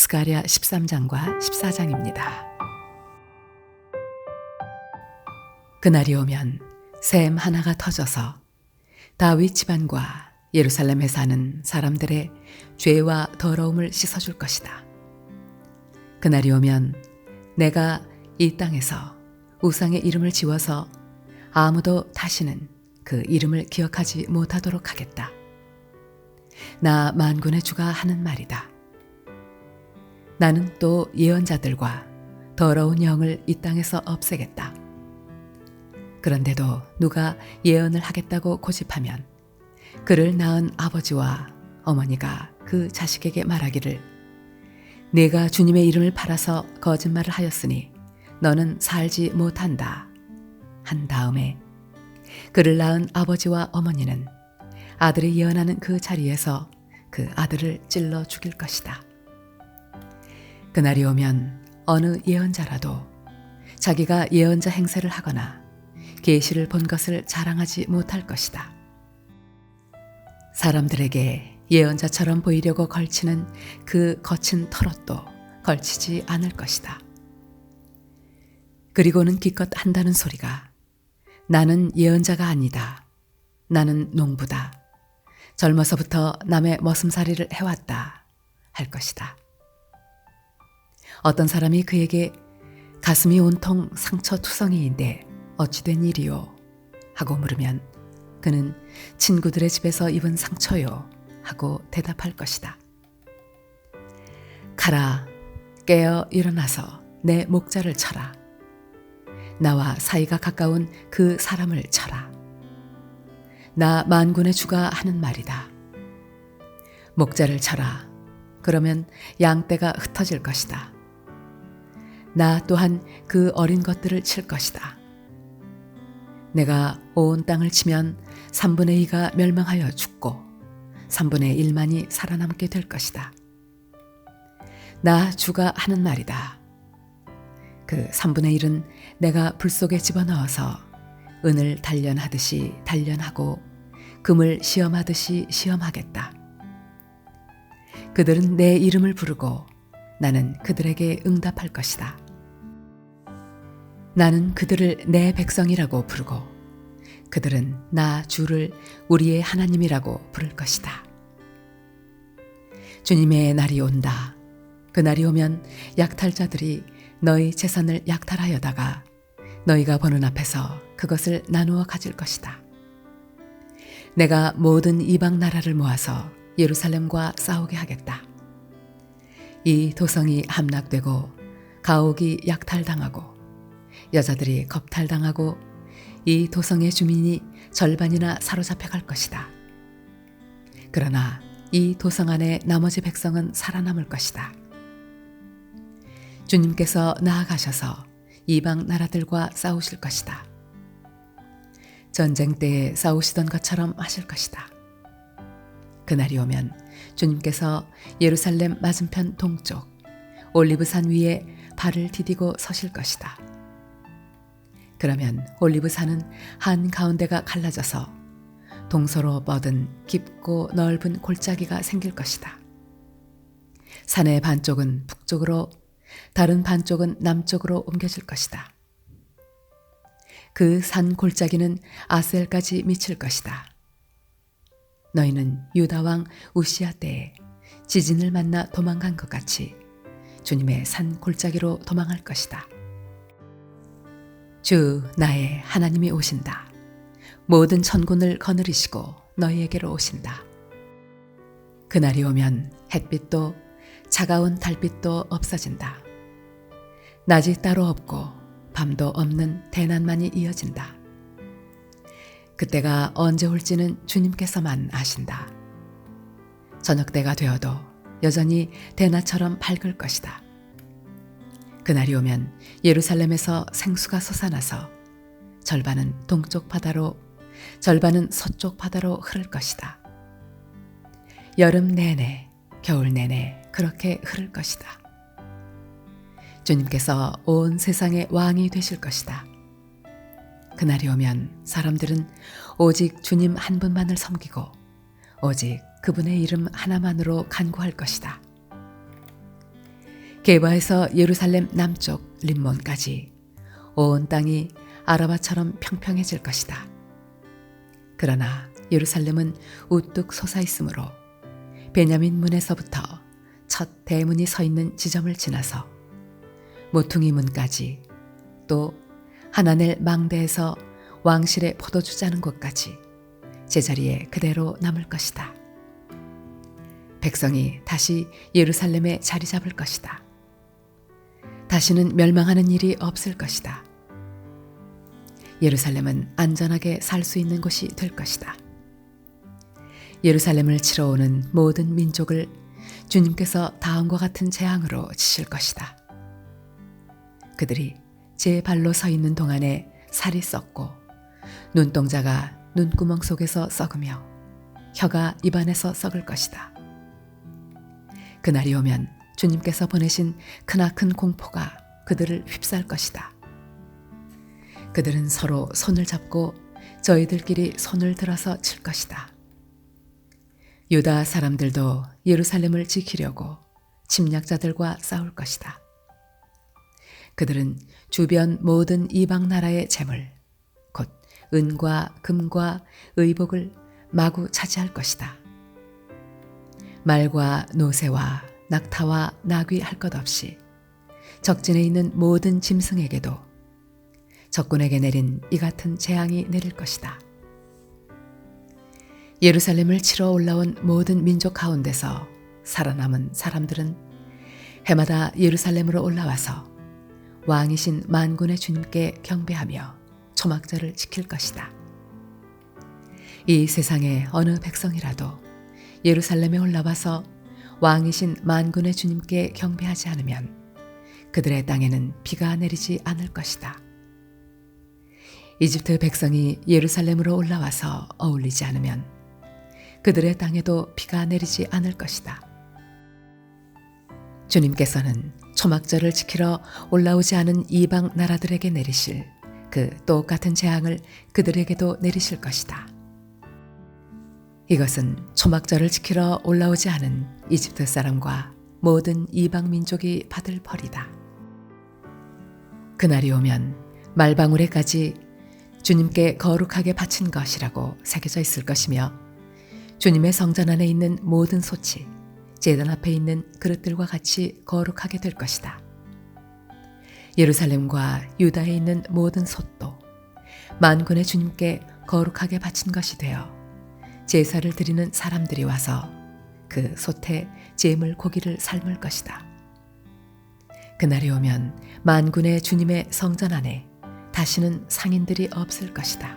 스가랴 13장과 14장입니다. 그날이 오면 샘 하나가 터져서 다윗 집안과 예루살렘에 사는 사람들의 죄와 더러움을 씻어줄 것이다. 그날이 오면 내가 이 땅에서 우상의 이름을 지워서 아무도 다시는 그 이름을 기억하지 못하도록 하겠다. 나 만군의 주가 하는 말이다. 나는 또 예언자들과 더러운 영을 이 땅에서 없애겠다. 그런데도 누가 예언을 하겠다고 고집하면 그를 낳은 아버지와 어머니가 그 자식에게 말하기를 네가 주님의 이름을 팔아서 거짓말을 하였으니 너는 살지 못한다 한 다음에 그를 낳은 아버지와 어머니는 아들이 예언하는 그 자리에서 그 아들을 찔러 죽일 것이다. 그날이 오면 어느 예언자라도 자기가 예언자 행세를 하거나 계시를 본 것을 자랑하지 못할 것이다. 사람들에게 예언자처럼 보이려고 걸치는 그 거친 털옷도 걸치지 않을 것이다. 그리고는 기껏 한다는 소리가 나는 예언자가 아니다. 나는 농부다. 젊어서부터 남의 머슴살이를 해왔다. 할 것이다. 어떤 사람이 그에게 가슴이 온통 상처투성이인데 어찌 된 일이요? 하고 물으면 그는 친구들의 집에서 입은 상처요 하고 대답할 것이다. 가라, 깨어 일어나서 내 목자를 쳐라. 나와 사이가 가까운 그 사람을 쳐라. 나 만군의 주가 하는 말이다. 목자를 쳐라. 그러면 양떼가 흩어질 것이다. 나 또한 그 어린 것들을 칠 것이다. 내가 온 땅을 치면 3분의 2가 멸망하여 죽고 3분의 1만이 살아남게 될 것이다. 나 주가 하는 말이다. 그 3분의 1은 내가 불 속에 집어넣어서 은을 단련하듯이 단련하고 금을 시험하듯이 시험하겠다. 그들은 내 이름을 부르고 나는 그들에게 응답할 것이다. 나는 그들을 내 백성이라고 부르고 그들은 나 주를 우리의 하나님이라고 부를 것이다. 주님의 날이 온다. 그 날이 오면 약탈자들이 너희 재산을 약탈하여다가 너희가 보는 앞에서 그것을 나누어 가질 것이다. 내가 모든 이방 나라를 모아서 예루살렘과 싸우게 하겠다. 이 도성이 함락되고 가옥이 약탈당하고 여자들이 겁탈당하고 이 도성의 주민이 절반이나 사로잡혀 갈 것이다. 그러나 이 도성 안에 나머지 백성은 살아남을 것이다. 주님께서 나아가셔서 이방 나라들과 싸우실 것이다. 전쟁 때에 싸우시던 것처럼 하실 것이다. 그날이 오면 주님께서 예루살렘 맞은편 동쪽 올리브산 위에 발을 디디고 서실 것이다. 그러면 올리브산은 한가운데가 갈라져서 동서로 뻗은 깊고 넓은 골짜기가 생길 것이다. 산의 반쪽은 북쪽으로 다른 반쪽은 남쪽으로 옮겨질 것이다. 그 산 골짜기는 아셀까지 미칠 것이다. 너희는 유다 왕 우시야 때에 지진을 만나 도망간 것 같이 주님의 산 골짜기로 도망할 것이다. 주 나의 하나님이 오신다. 모든 천군을 거느리시고 너희에게로 오신다. 그날이 오면 햇빛도 차가운 달빛도 없어진다. 낮이 따로 없고 밤도 없는 대낮만이 이어진다. 그때가 언제 올지는 주님께서만 아신다. 저녁 때가 되어도 여전히 대낮처럼 밝을 것이다. 그날이 오면 예루살렘에서 생수가 솟아나서 절반은 동쪽 바다로 절반은 서쪽 바다로 흐를 것이다. 여름 내내 겨울 내내 그렇게 흐를 것이다. 주님께서 온 세상의 왕이 되실 것이다. 그날이 오면 사람들은 오직 주님 한 분만을 섬기고 오직 그분의 이름 하나만으로 간구할 것이다. 게바에서 예루살렘 남쪽 림몬까지 온 땅이 아라바처럼 평평해질 것이다. 그러나 예루살렘은 우뚝 솟아 있으므로 베냐민 문에서부터 첫 대문이 서 있는 지점을 지나서 모퉁이 문까지 또 하나넬 망대에서 왕실의 포도주 짜는 곳까지 제자리에 그대로 남을 것이다. 백성이 다시 예루살렘에 자리 잡을 것이다. 다시는 멸망하는 일이 없을 것이다. 예루살렘은 안전하게 살 수 있는 곳이 될 것이다. 예루살렘을 치러 오는 모든 민족을 주님께서 다음과 같은 재앙으로 치실 것이다. 그들이 제 발로 서 있는 동안에 살이 썩고 눈동자가 눈구멍 속에서 썩으며 혀가 입안에서 썩을 것이다. 그날이 오면 주님께서 보내신 크나큰 공포가 그들을 휩쌀 것이다. 그들은 서로 손을 잡고 저희들끼리 손을 들어서 칠 것이다. 유다 사람들도 예루살렘을 지키려고 침략자들과 싸울 것이다. 그들은 주변 모든 이방 나라의 재물, 곧 은과 금과 의복을 마구 차지할 것이다. 말과 노새와 낙타와 나귀 할 것 없이 적진에 있는 모든 짐승에게도 적군에게 내린 이 같은 재앙이 내릴 것이다. 예루살렘을 치러 올라온 모든 민족 가운데서 살아남은 사람들은 해마다 예루살렘으로 올라와서 왕이신 만군의 주님께 경배하며 초막절을 지킬 것이다. 이 세상의 어느 백성이라도 예루살렘에 올라와서 왕이신 만군의 주님께 경배하지 않으면 그들의 땅에는 비가 내리지 않을 것이다. 이집트 백성이 예루살렘으로 올라와서 어울리지 않으면 그들의 땅에도 비가 내리지 않을 것이다. 주님께서는 초막절을 지키러 올라오지 않은 이방 나라들에게 내리실 그 똑같은 재앙을 그들에게도 내리실 것이다. 이것은 초막절을 지키러 올라오지 않은 이집트 사람과 모든 이방 민족이 받을 벌이다. 그날이 오면 말방울에까지 주님께 거룩하게 바친 것이라고 새겨져 있을 것이며 주님의 성전 안에 있는 모든 솥이 제단 앞에 있는 그릇들과 같이 거룩하게 될 것이다. 예루살렘과 유다에 있는 모든 솥도 만군의 주님께 거룩하게 바친 것이 되어 제사를 드리는 사람들이 와서 그 솥에 제물 고기를 삶을 것이다. 그날이 오면 만군의 주님의 성전 안에 다시는 상인들이 없을 것이다.